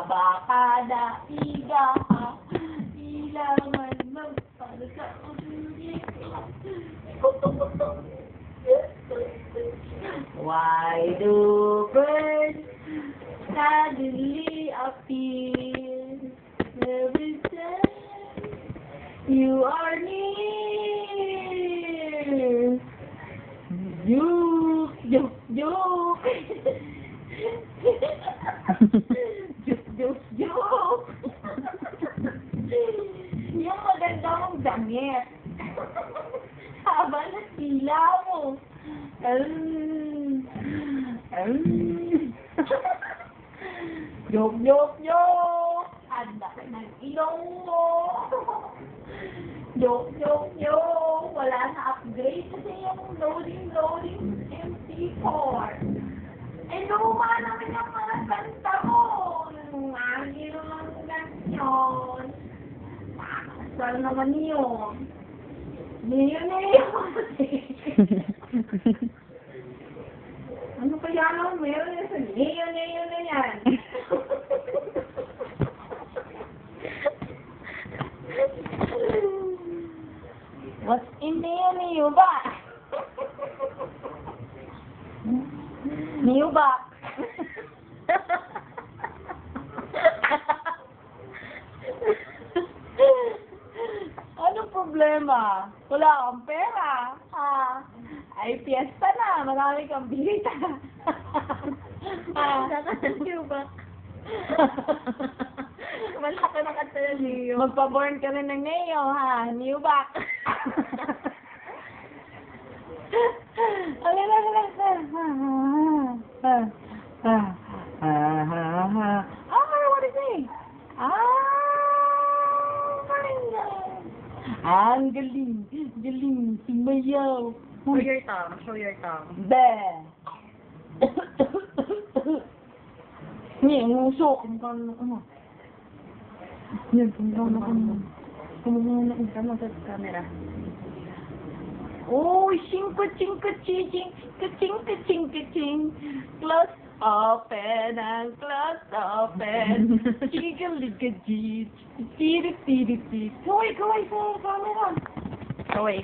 Abakada, igaha, ilangan magpalasa ulit. Why do birds suddenly appear every time you are near? Juk, juk, juk. Juk, juk, juk. Yung maganda mong damit. Haba na sila mo. Juk, juk, juk. Anda ka ng ilong mo. Juk, juk, juk. Wala na upgrade kasi yung loading MP4. Eh, luma naman yung mga kanta mo. Lagi naman ganyan. Makakasal naman yun. Mayo. Ano kaya naman meron yun sa mayo na yan? What's in mayo ba? Mayo ba? Anong problema? Wala kang pera. Ay, piyesta na. Marami kang bilita. Nakatanyo ba? Malaki na kanta na niyo. Magpa-born ka rin ng Neo, ha? New back. What is it? Ang galing. Galing. Sumayaw. Show your tongue. Show your tongue. Be. Yan, usok. Ano? Yan, Tama sa camera. Oh, ching-ka-ching. Close open and close open. Chigga-ligga-jee. Tiri-tiri-tiri. Kaway sa camera. Kaway.